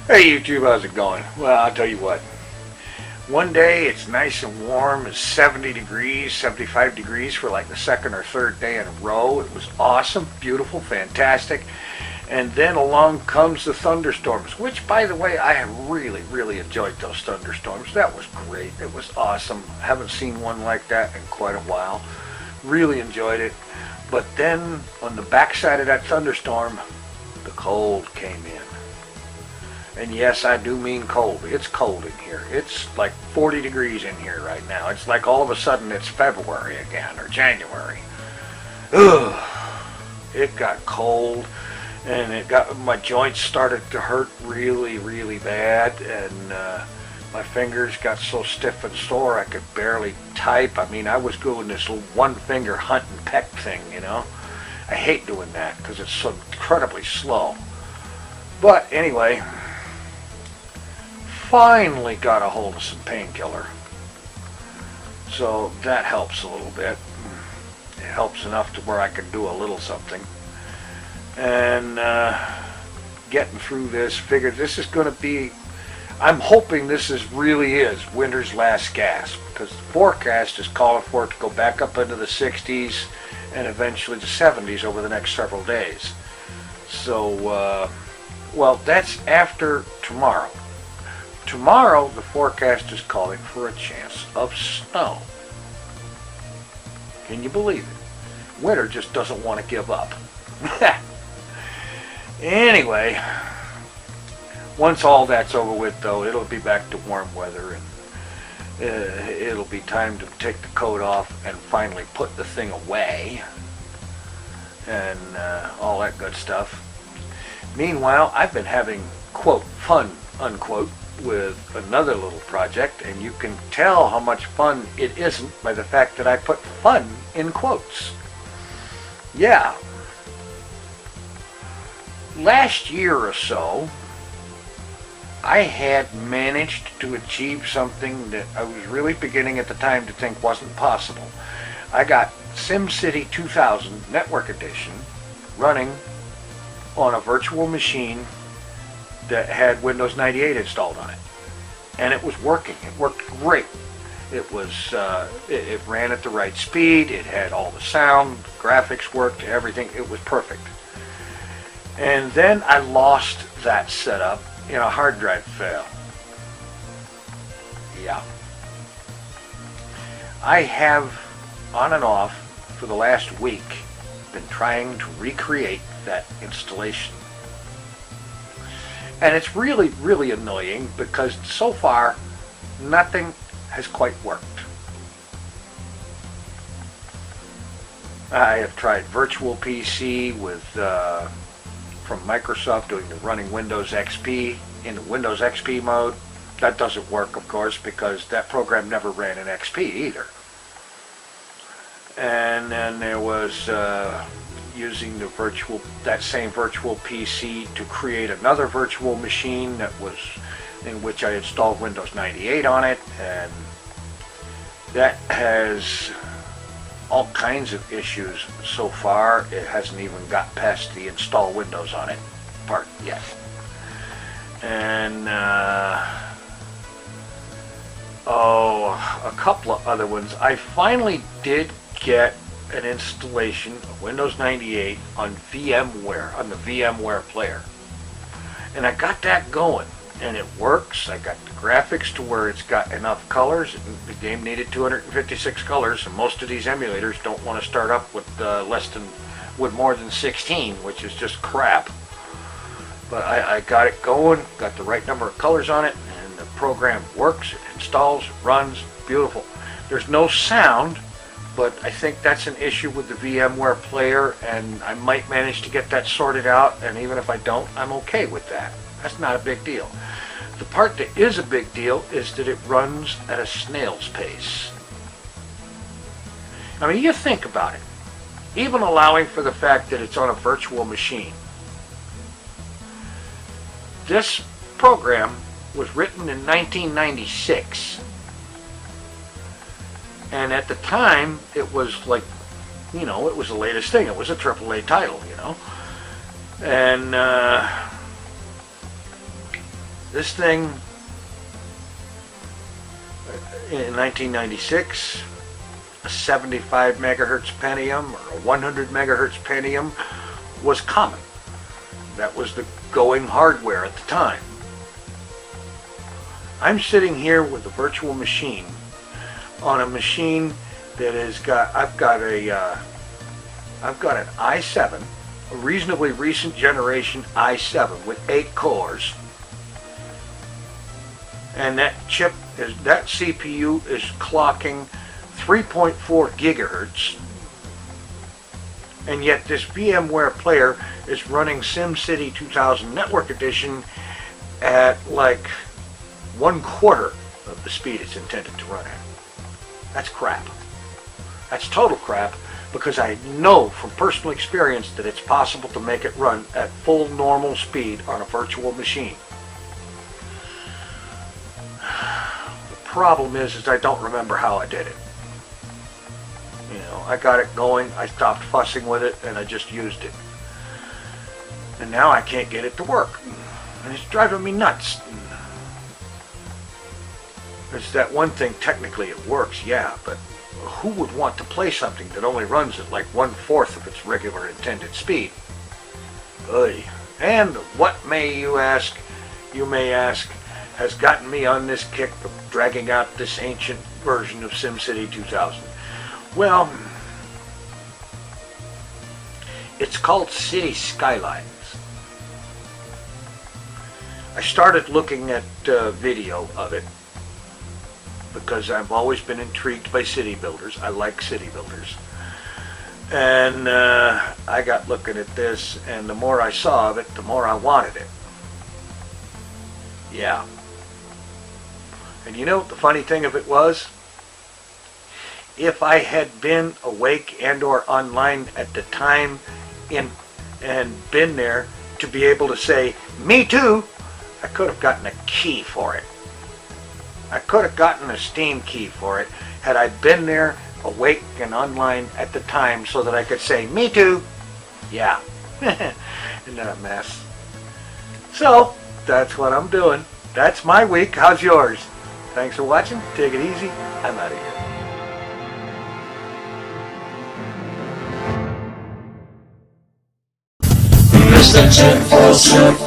Hey YouTube, how's it going? Well, I'll tell you what. One day it's nice and warm, it's 70 degrees, 75 degrees for like the second or third day in a row. It was awesome, beautiful, fantastic. And then along comes the thunderstorms, which by the way, I have really enjoyed those thunderstorms. That was great. It was awesome. Haven't seen one like that in quite a while. Really enjoyed it. But then on the backside of that thunderstorm, the cold came in. And yes, I do mean cold. It's cold in here. It's like 40 degrees in here right now. It's like all of a sudden it's February again, or January. Ugh. It got cold, and my joints started to hurt really bad, and my fingers got so stiff and sore I could barely type. I mean, I was doing this one finger hunt and peck thing, you know. I hate doing that because it's so incredibly slow. But anyway, finally got a hold of some painkiller, so that helps a little bit. It helps enough to where I can do a little something, and getting through this, figured this is going to be, I'm hoping this really is winter's last gasp, because the forecast is calling for it to go back up into the 60s and eventually the 70s over the next several days. So well, that's after tomorrow. Tomorrow, the forecast is calling for a chance of snow. Can you believe it? Winter just doesn't want to give up. Anyway, once all that's over with, though, it'll be back to warm weather, and it'll be time to take the coat off and finally put the thing away, and all that good stuff. Meanwhile, I've been having, quote, fun, unquote, with another little project, and you can tell how much fun it isn't by the fact that I put fun in quotes. Yeah. Last year or so, I had managed to achieve something that I was really beginning at the time to think wasn't possible. I got SimCity 2000 Network Edition running on a virtual machine that had Windows 98 installed on it, and it was working. It worked great. It was it ran at the right speed. It had all the sound, graphics worked, everything. It was perfect. And then I lost that setup in a hard drive fail. Yeah. I have on and off for the last week been trying to recreate that installation. And it's really annoying because so far nothing has quite worked. I have tried Virtual PC with from Microsoft doing the running Windows XP in the Windows XP mode. That doesn't work, of course, because that program never ran in XP either. And then there was using that same virtual PC to create another virtual machine that was in which I installed Windows 98 on it, and that has all kinds of issues so far. It hasn't even got past the install Windows on it part yet. And a couple of other ones. I finally did get an installation of Windows 98 on VMware, on the VMware player. And I got that going, and it works. I got the graphics to where it's got enough colors. The game needed 256 colors, and most of these emulators don't want to start up with more than 16, which is just crap. But I got it going, got the right number of colors on it, and the program works, it installs, runs, beautiful. There's no sound, but I think that's an issue with the VMware player, and I might manage to get that sorted out, and even if I don't, I'm okay with that. That's not a big deal. The part that is a big deal is that it runs at a snail's pace. I mean, you think about it. Even allowing for the fact that it's on a virtual machine. This program was written in 1996. And at the time, it was like, you know, it was the latest thing. It was a AAA title, you know. And This thing, in 1996, a 75 megahertz Pentium or a 100 megahertz Pentium was common. That was the going hardware at the time. I'm sitting here with a virtual machine on a machine that has got, I've got an i7, a reasonably recent generation i7 with 8 cores. And that chip that CPU is clocking 3.4 gigahertz. And yet this VMware player is running SimCity 2000 Network Edition at like 1/4 of the speed it's intended to run at. That's crap. That's total crap, because I know from personal experience that it's possible to make it run at full normal speed on a virtual machine. The problem is I don't remember how I did it. You know, I got it going, I stopped fussing with it, and I just used it. And now I can't get it to work. And it's driving me nuts. It's that one thing, technically it works, yeah, but who would want to play something that only runs at like 1/4 of its regular intended speed? Oy. And what may you may ask, has gotten me on this kick of dragging out this ancient version of SimCity 2000? Well, it's called City Skylines. I started looking at video of it because I've always been intrigued by city builders. I like city builders. And I got looking at this, and the more I saw of it, the more I wanted it. Yeah. And you know what the funny thing of it was? If I had been awake and or online at the time and been there to be able to say, me too, I could have gotten a key for it. I could have gotten a Steam key for it had I been there, awake and online at the time, so that I could say, me too. Yeah. Isn't that a mess? So, that's what I'm doing. That's my week. How's yours? Thanks for watching. Take it easy. I'm out of here. Mr. TinFoilChef.